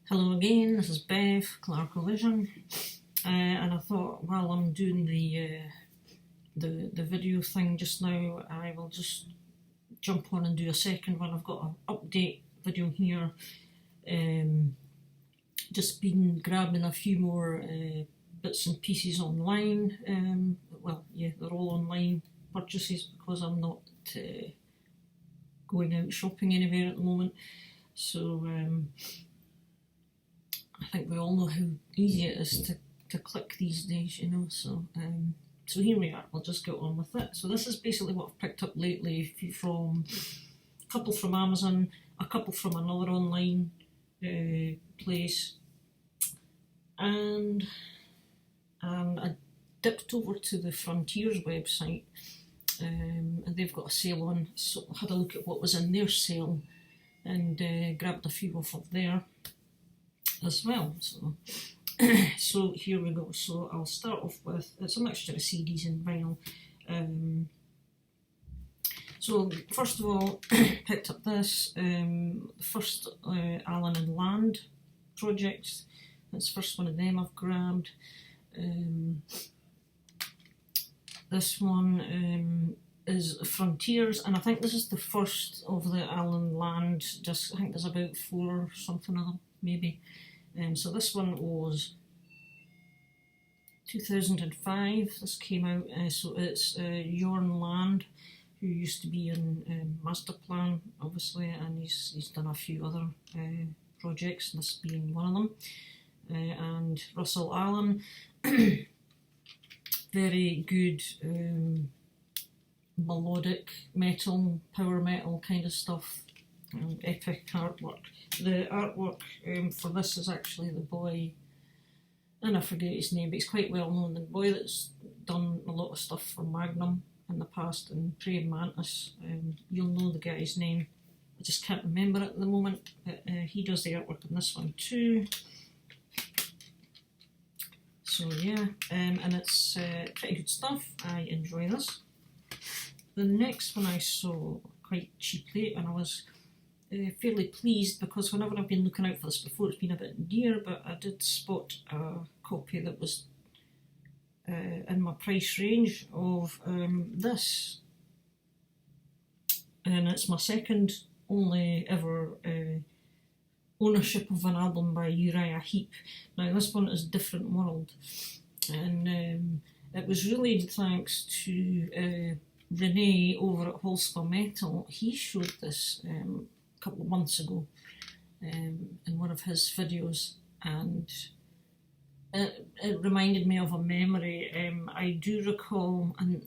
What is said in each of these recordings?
Hello again, this is Bev, Clarko Vision, and I thought while I'm doing the video thing just now, I will just jump on and do a second one. I've got an update video here, just been grabbing a few more bits and pieces online. Well, yeah, they're all online purchases because I'm not going out shopping anywhere at the moment. So I think we all know how easy it is to click these days, you know, so here we are, I'll just get on with it. So this is basically what I've picked up lately, from a couple from Amazon, a couple from another online place, and I dipped over to the Frontiers website, and they've got a sale on, so I had a look at what was in their sale and grabbed a few off of there as well. So here we go. So I'll start off with, it's a mixture of CDs and vinyl. So first of all, picked up this first Allen and Lande project. That's the first one of them I've grabbed. This one is Frontiers, and I think this is the first of the Allen Lande. Just I think there's about 4 something of them, maybe. So this one was 2005, this came out, so it's Uriah Lande, who used to be in Masterplan, obviously, and he's done a few other projects, this being one of them. And Russell Allen, very good melodic metal, power metal kind of stuff. Epic artwork. The artwork for this is actually the boy, and I forget his name, but he's quite well known, the boy that's done a lot of stuff for Magnum in the past and Praying Mantis. You'll know the guy's name, I just can't remember it at the moment, but he does the artwork in this one too. So yeah, and it's pretty good stuff, I enjoy this. The next one I saw quite cheaply, and I was fairly pleased, because whenever I've been looking out for this before, it's been a bit dear, but I did spot a copy that was in my price range of this, and it's my second only ever ownership of an album by Uriah Heep. Now this one is Different World, and it was really thanks to Renee over at Holspa Metal. He showed this couple of months ago in one of his videos, and it reminded me of a memory. I do recall, and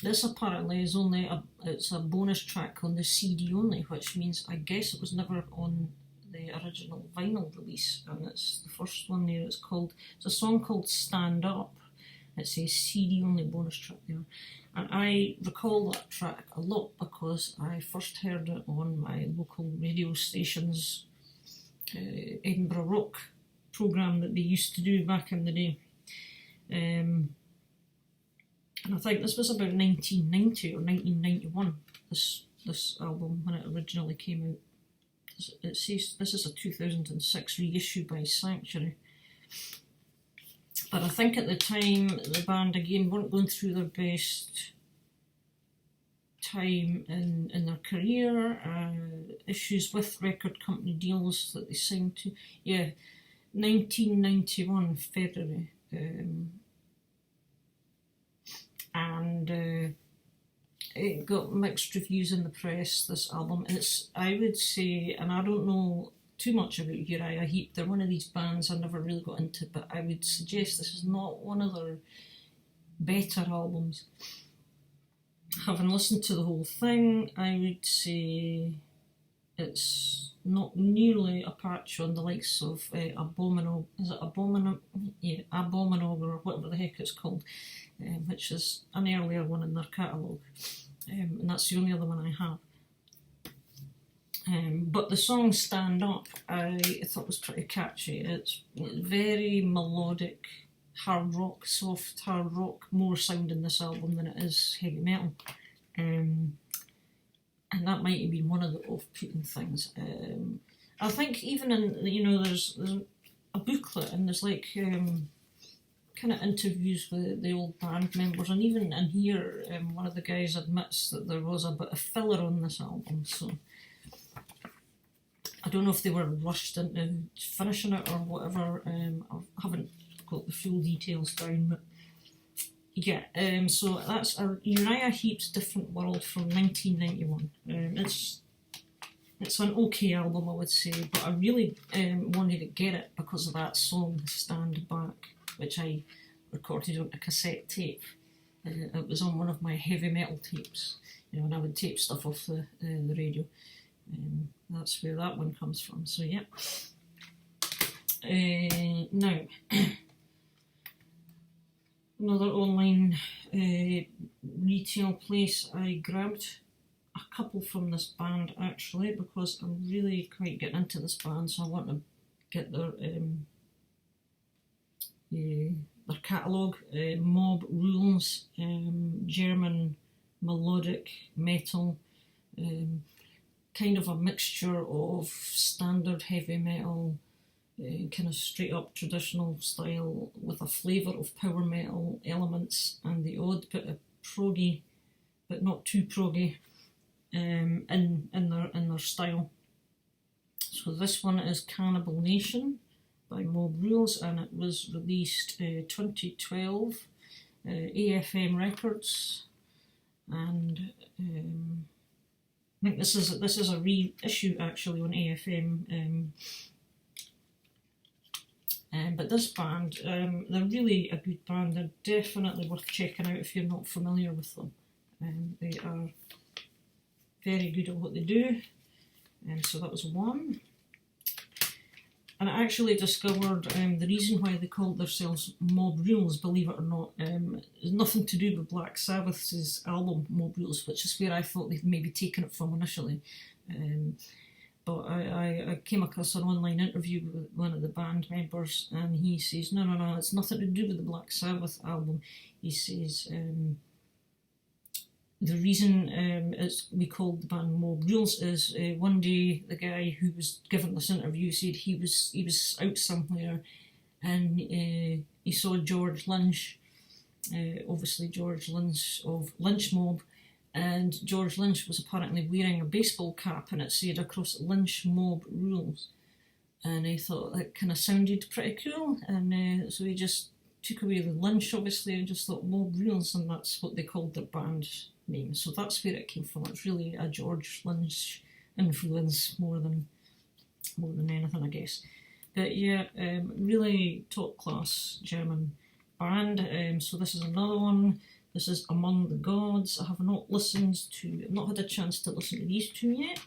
this apparently is only it's a bonus track on the CD only, which means I guess it was never on the original vinyl release, and it's the first one there. It's a song called Stand Up. It says CD only bonus track there. And I recall that track a lot because I first heard it on my local radio station's Edinburgh Rock programme that they used to do back in the day. And I think this was about 1990 or 1991, this album, when it originally came out. It says this is a 2006 reissue by Sanctuary. But I think at the time the band again weren't going through their best time in their career, issues with record company deals that they signed to. Yeah, 1991 February, and it got mixed reviews in the press, this album. It's, I would say, and I don't know too much about Uriah Heep, they're one of these bands I never really got into, but I would suggest this is not one of their better albums. Having listened to the whole thing, I would say it's not nearly a patch on the likes of Abominog, is it Abominog? Yeah, Abominog, or whatever the heck it's called, which is an earlier one in their catalogue, and that's the only other one I have. But the song Stand Up I thought was pretty catchy. It's very melodic, hard rock, soft hard rock, more sound in this album than it is heavy metal. And that might have been one of the off-putting things. I think even in, there's a booklet and there's like kind of interviews with the old band members, and even in here, one of the guys admits that there was a bit of filler on this album, so I don't know if they were rushed into finishing it or whatever. I haven't got the full details down, but yeah, so that's Uriah Heep's Different World from 1991. It's an okay album, I would say, but I really wanted to get it because of that song, Stand Back, which I recorded on a cassette tape. It was on one of my heavy metal tapes, when I would tape stuff off the radio. That's where that one comes from, so yeah. Now, another online retail place, I grabbed a couple from this band actually, because I'm really quite getting into this band, so I want to get their catalogue. Mob Rules, German melodic metal, kind of a mixture of standard heavy metal, kind of straight up traditional style with a flavour of power metal elements and the odd bit of proggy, but not too proggy, in their style. So this one is Cannibal Nation by Mob Rules, and it was released 2012, AFM Records, and I think this is a reissue actually on AFM. But this band, they're really a good band. They're definitely worth checking out if you're not familiar with them. They are very good at what they do. So that was one. And I actually discovered the reason why they called themselves Mob Rules, believe it or not, is nothing to do with Black Sabbath's album Mob Rules, which is where I thought they'd maybe taken it from initially. But I came across an online interview with one of the band members, and he says, no, it's nothing to do with the Black Sabbath album. He says, the reason we called the band Mob Rules is one day the guy who was giving this interview said he was out somewhere and he saw George Lynch, obviously George Lynch of Lynch Mob, and George Lynch was apparently wearing a baseball cap and it said across Lynch Mob Rules, and I thought that kind of sounded pretty cool, and so he just took away the Lynch obviously and just thought Mob Rules, and that's what they called their band name. So that's where it came from. It's really a George Lynch influence more than anything, I guess. But yeah, really top class German band. So this is another one. This is Among the Gods. I have not had a chance to listen to these two yet.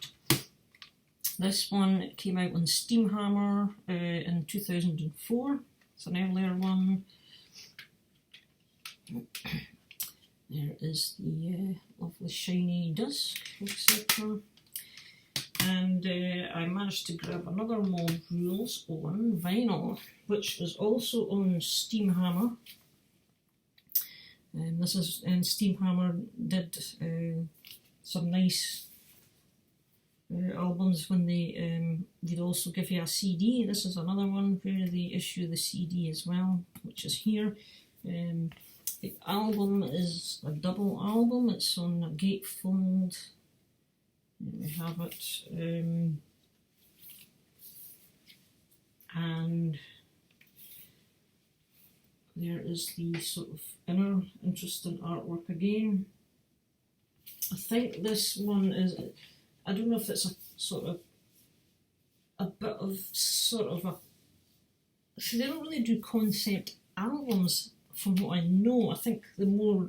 This one came out on Steamhammer in 2004. It's an earlier one. There is the lovely shiny disc, etc. And I managed to grab another Mob Rules on vinyl, which is also on Steamhammer. This is, and Steamhammer did some nice albums when they'd also give you a CD. This is another one where they issue the CD as well, which is here. The album is a double album. It's on a gatefold. We have it, and there is the sort of inner interesting artwork again. I think this one is, I don't know if it's a sort of a bit of sort of a, so they don't really do concept albums from what I know. I think the more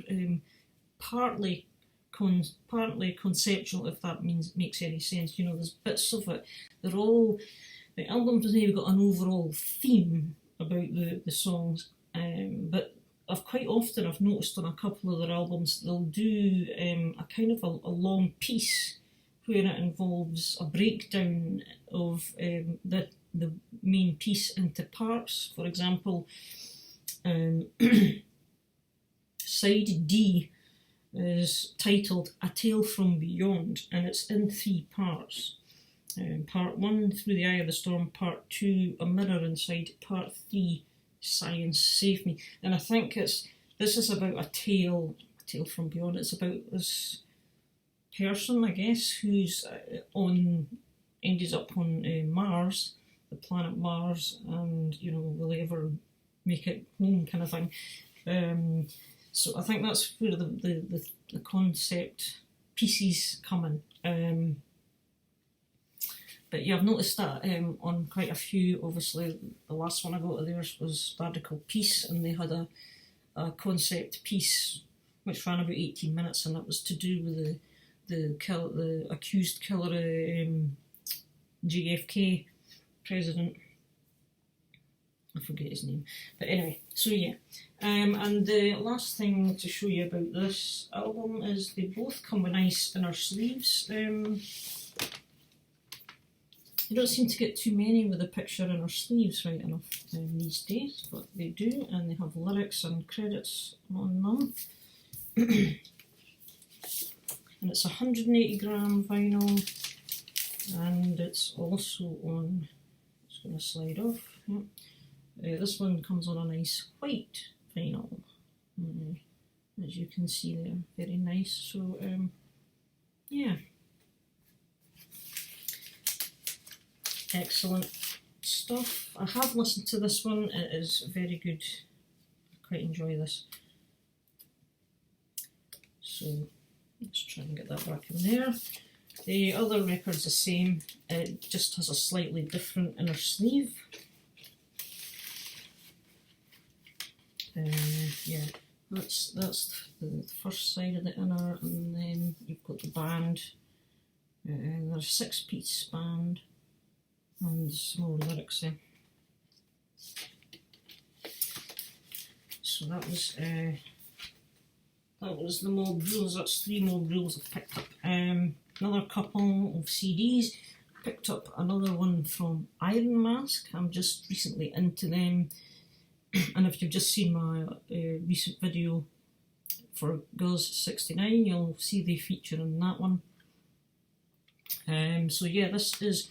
partly conceptual, if that makes any sense. There's bits of it. The albums maybe got an overall theme about the songs, but I've noticed on a couple of their albums they'll do a kind of a long piece where it involves a breakdown of the main piece into parts. For example, side D is titled A Tale from Beyond, and it's in 3 parts. Part 1, Through the Eye of the Storm. Part 2, A Mirror Inside. Part 3, Science Save Me. And I think this is about a tale from beyond. It's about this person, I guess, who's ended up on Mars, the planet Mars, and will he ever make it home, kind of thing. So I think that's where the concept pieces come in. But yeah, I've noticed that on quite a few. Obviously, the last one I got of theirs was Radical Peace, and they had a concept piece which ran about 18 minutes, and that was to do with the accused killer JFK president. I forget his name, but anyway. So yeah, and the last thing to show you about this album is they both come with nice inner sleeves. You don't seem to get too many with a picture inner sleeves right enough these days, but they do, and they have lyrics and credits on them. And it's 180 gram vinyl, and it's also on, it's going to slide off. Yep. This one comes on a nice white vinyl, as you can see there, very nice. So yeah, excellent stuff. I have listened to this one, it is very good, I quite enjoy this. So let's try and get that back in there. The other record's the same, it just has a slightly different inner sleeve. Yeah, that's the first side of the inner, and then you've got the band. There's a 6-piece band, and some more lyrics there. So that was the Mob Rules. That's 3 Mob Rules I've picked up. Another couple of CDs. Picked up another one from Iron Mask. I'm just recently into them, and if you've just seen my recent video for Girls 69, you'll see they feature in that one. So yeah, this is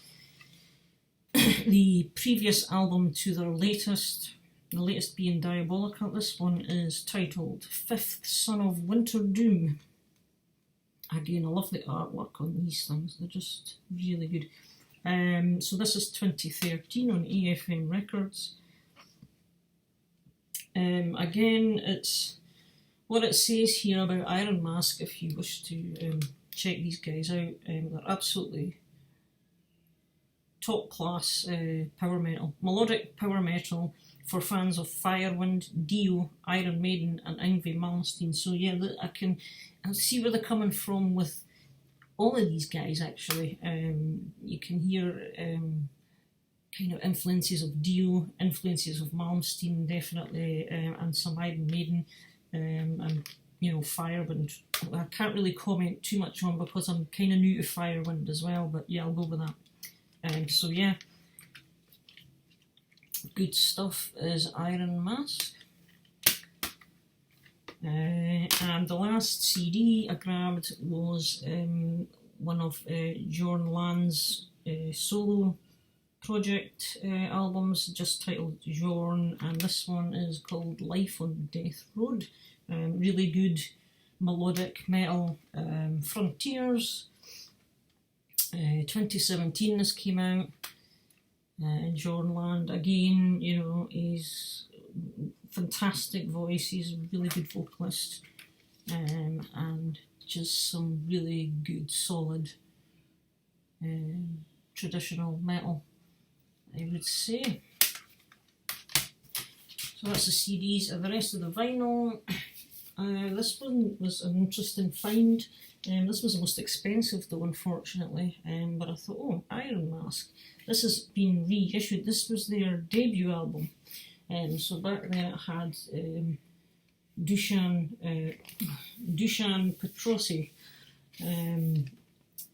the previous album to their latest. The latest being Diabolical. This one is titled Fifth Son of Winter Doom. Again, I love the artwork on these things, they're just really good. So this is 2013 on AFM Records. Again, it's what it says here about Iron Mask. If you wish to check these guys out, they're absolutely top class power metal, melodic power metal for fans of Firewind, Dio, Iron Maiden, and Yngwie Malmsteen. So yeah, I see where they're coming from with all of these guys. Actually, you can hear kind of influences of Dio, influences of Malmsteen, definitely, and some Iron Maiden, and Firewind. I can't really comment too much on because I'm kind of new to Firewind as well. But yeah, I'll go with that. So yeah. Good stuff is Iron Mask. And the last CD I grabbed was one of Jorn Lande's solo project albums, just titled Jorn, and this one is called Life on Death Road. Really good melodic metal. Frontiers. 2017 this came out. Jorn Lande, again, he's fantastic voice, he's a really good vocalist, and just some really good, solid, traditional metal, I would say. So that's the CDs, and the rest of the vinyl. This one was an interesting find. This was the most expensive though, unfortunately, but I thought, oh, Iron Mask. This has been reissued. This was their debut album. So back then it had Dusan Petrosi,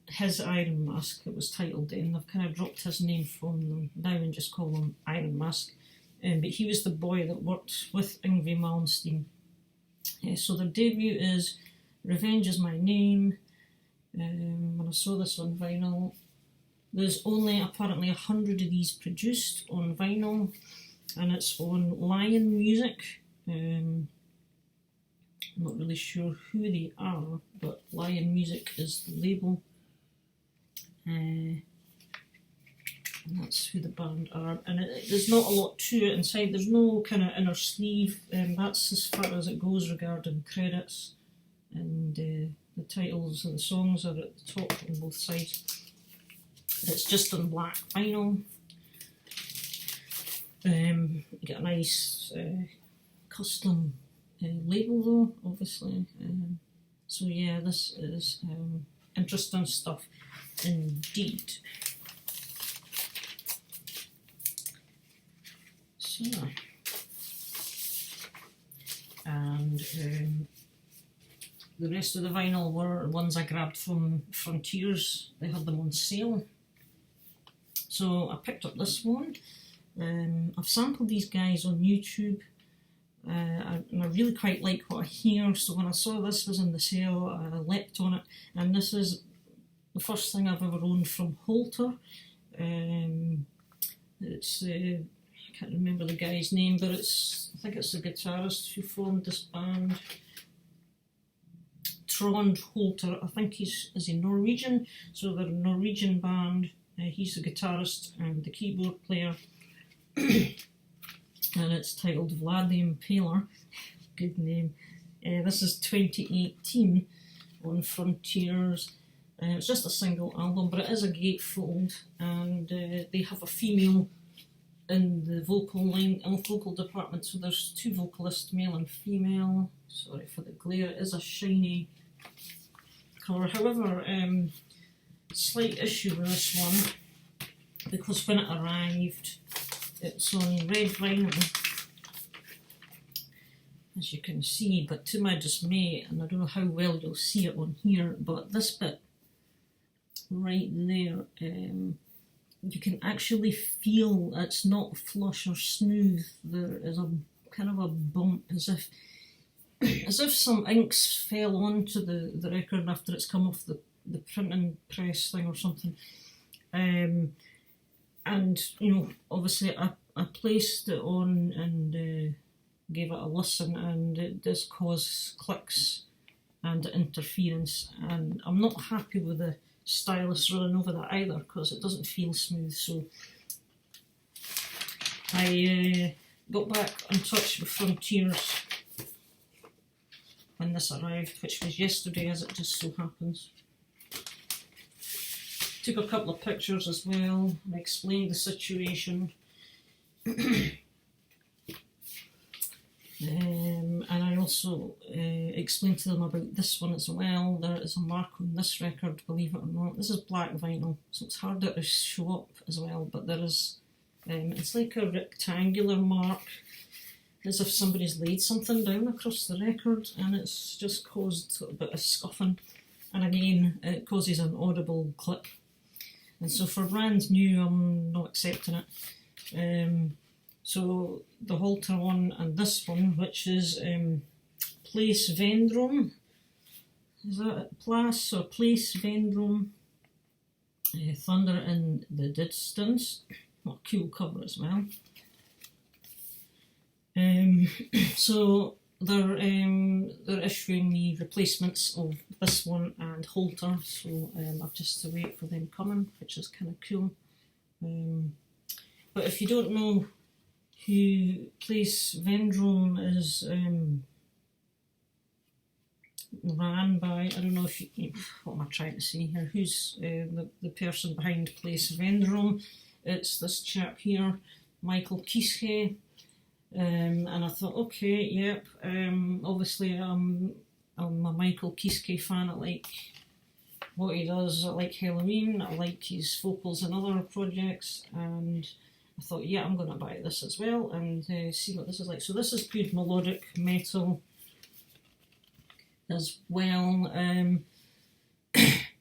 his Iron Mask, it was titled then. They've kind of dropped his name from them now and just call him Iron Mask. But he was the boy that worked with Yngwie Malmsteen. So their debut is Revenge Is My Name. When I saw this on vinyl, There's only apparently 100 of these produced on vinyl, and it's on Lion Music. I'm not really sure who they are, but Lion Music is the label. And that's who the band are. And there's not a lot to it inside. There's no kind of inner sleeve. That's as far as it goes regarding credits. And the titles of the songs are at the top on both sides. It's just on black vinyl. You get a nice custom label though, obviously. So yeah, this is interesting stuff indeed. So, and the rest of the vinyl were ones I grabbed from Frontiers. They had them on sale. So I picked up this one. I've sampled these guys on YouTube, and I really quite like what I hear, so when I saw this was in the sale, I leapt on it. And this is the first thing I've ever owned from Holter. It's I can't remember the guy's name, but I think it's the guitarist who formed this band, Trond Holter. I think is he Norwegian, so they're a Norwegian band. He's the guitarist and the keyboard player. And it's titled Lande Impaler. Good name. This is 2018 on Frontiers. It's just a single album, but it is a gatefold, and they have a female in the vocal department, so there's two vocalists, male and female. Sorry for the glare, it is a shiny colour. However, slight issue with this one, because when it arrived, it's on red vinyl, as you can see, but to my dismay, and I don't know how well you'll see it on here, but this bit right there, you can actually feel it's not flush or smooth. There is a kind of a bump, as if some inks fell onto the record after it's come off the printing press thing or something. And you know, obviously I placed it on and gave it a listen, and it does cause clicks and interference, and I'm not happy with the stylus running over that either, because it doesn't feel smooth. So I got back in touch with Frontiers when this arrived, which was yesterday, as it just so happens. Took a couple of pictures as well and explained the situation. And I also explained to them about this one as well. There is a mark on this record, believe it or not. This is black vinyl, so it's harder to show up as well, but there is, it's like a rectangular mark, as if somebody's laid something down across the record, and it's just caused a bit of scuffing. And again, it causes an audible click. And so for brand new, I'm not accepting it. So the Holter one and this one, which is Place Vendrum, is that it? Place or Place Vendrum, Thunder in the Distance. What a cool cover as well. So they're issuing me replacements of this one and Holter, so I've just to wait for them coming, which is kind of cool. But if you don't know who Place Vendrum is ran by, I don't know if you, what am I trying to say here, who's the person behind Place Vendrum. It's this chap here, Michael Kiske. And I thought, okay, yep, obviously I'm a Michael Kiske fan. I like what he does, I like Halloween, I like his vocals in other projects, and I thought, yeah, I'm going to buy this as well and see what this is like. So this is good melodic metal as well.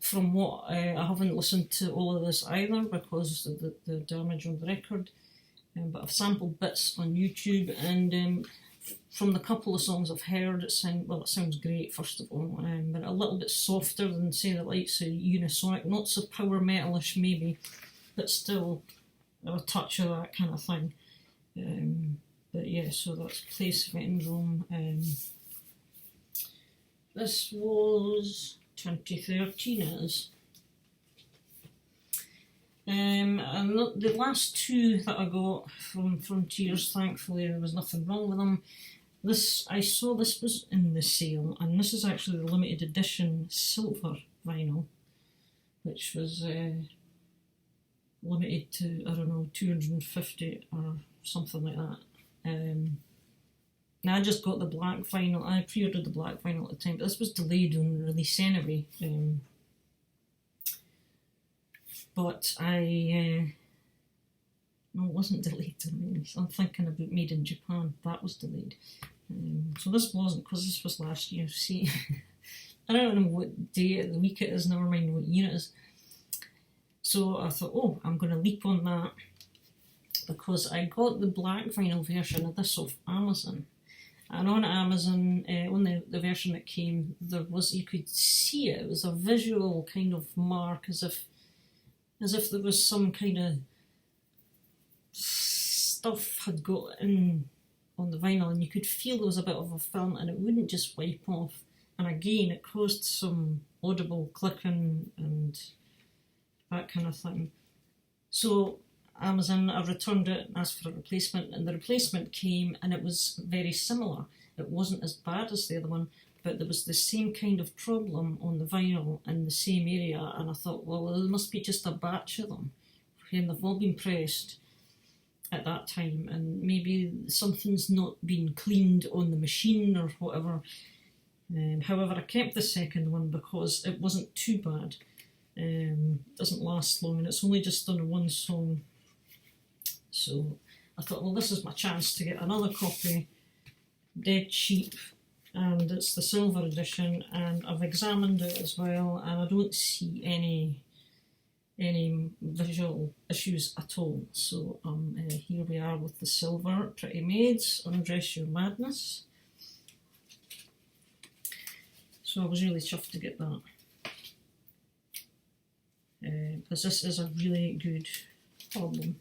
From what I haven't listened to all of this either because of the damage on the record. But I've sampled bits on YouTube, and from the couple of songs I've heard, it sounds great, first of all, but a little bit softer than, say, the likes of Unisonic. Not so power metalish, maybe, but still a touch of that kind of thing. But yeah, so that's Place Vendome. This was 2013, it is. And the last two that I got from Frontiers, thankfully there was nothing wrong with them. I saw this was in the sale, and this is actually the limited edition silver vinyl, which was limited to, I don't know, 250 or something like that. Now I just got the black vinyl. I pre-ordered the black vinyl at the time, but this was delayed on release anyway. But no, it wasn't delayed on release. I'm thinking about Made in Japan. That was delayed. So this wasn't, because this was last year. See, I don't know what day of the week it is, never mind what year it is. So I thought, oh, I'm going to leap on that, because I got the black vinyl version of this off Amazon. And on Amazon, on the version that came, you could see it. It was a visual kind of mark, as if there was some kind of stuff had got in on the vinyl, and you could feel there was a bit of a film, and it wouldn't just wipe off. And again, it caused some audible clicking and that kind of thing. So Amazon, I returned it and asked for a replacement, and the replacement came, and it was very similar. It wasn't as bad as the other one, but there was the same kind of problem on the vinyl in the same area, and I thought, well, there must be just a batch of them, and they've all been pressed at that time, and maybe something's not been cleaned on the machine or whatever. However, I kept the second one because it wasn't too bad. Doesn't last long, and it's only just done one song. So I thought, well, this is my chance to get another copy, dead cheap, and it's the silver edition, and I've examined it as well, and I don't see any visual issues at all. So here we are with the silver. Pretty Maids, Undress Your Madness. So I was really chuffed to get that, because this is a really good album.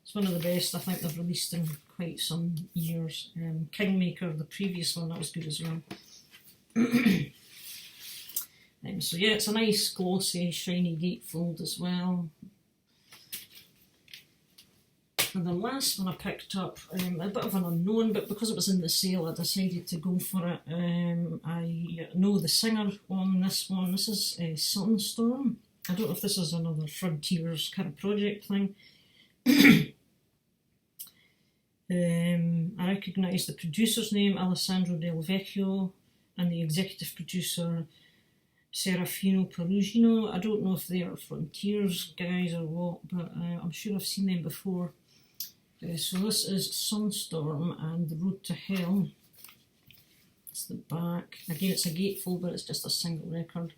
It's one of the best I think they've released in quite some years. Kingmaker, the previous one, that was good as well. So yeah, it's a nice glossy shiny gatefold as well. And the last one I picked up, a bit of an unknown, but because it was in the sale I decided to go for it. I know the singer on this one. This is Sunstorm. I don't know if this is another Frontiers kind of project thing. I recognise the producer's name, Alessandro Del Vecchio, and the executive producer, Serafino Perugino. I don't know if they are Frontiers guys or what, but I'm sure I've seen them before. So this is Sunstorm and The Road to Hell. It's the back. Again, it's a gatefold, but it's just a single record.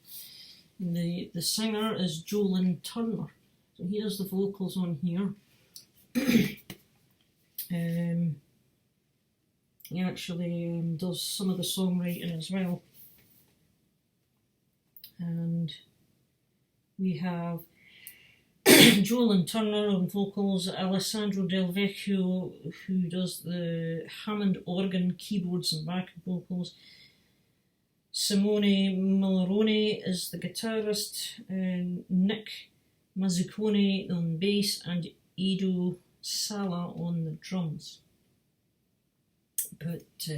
And the singer is Jolyn Turner. So he does the vocals on here. He actually does some of the songwriting as well. And we have Jolyn Turner on vocals, Alessandro Del Vecchio, who does the Hammond organ, keyboards and backing vocals. Simone Malorone is the guitarist, Nick Mazzucconi on bass, and Edo Sala on the drums. But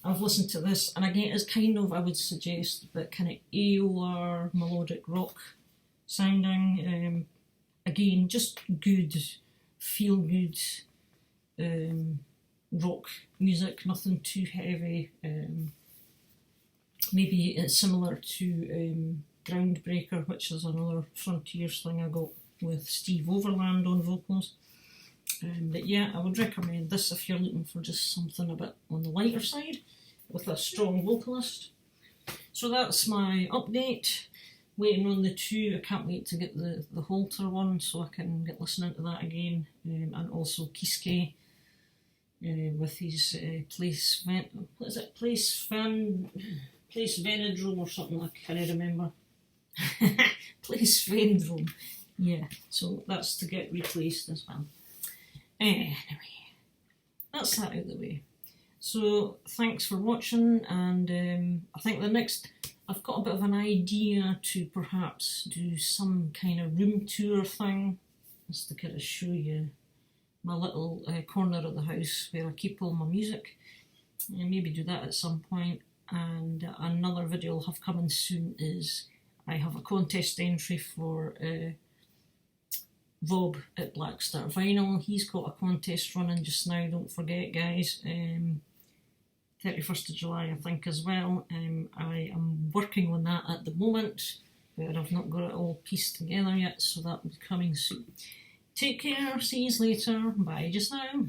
I've listened to this, and again, it's kind of, I would suggest, but kind of AOR melodic rock sounding. Again, just good, feel good rock music, nothing too heavy. Maybe it's similar to Groundbreaker, which is another Frontiers thing I got with Steve Overland on vocals. But yeah, I would recommend this if you're looking for just something a bit on the lighter side with a strong vocalist. So that's my update. Waiting on the two. I can't wait to get the Halter one so I can get listening to that again. And also Kiske. with his place Venodrome or something, I can't remember. Place Vendrome, yeah, so that's to get replaced as well. Anyway, that's that out of the way. So thanks for watching, and I think I've got a bit of an idea to perhaps do some kind of room tour thing, just to kind of show you my little corner of the house where I keep all my music, and maybe do that at some point. And another video I'll have coming soon is I have a contest entry for Rob at Black Star Vinyl. He's got a contest running just now, don't forget guys, 31st of July I think as well. I am working on that at the moment, but I've not got it all pieced together yet, so that will be coming soon. Take care, see you later, bye just now.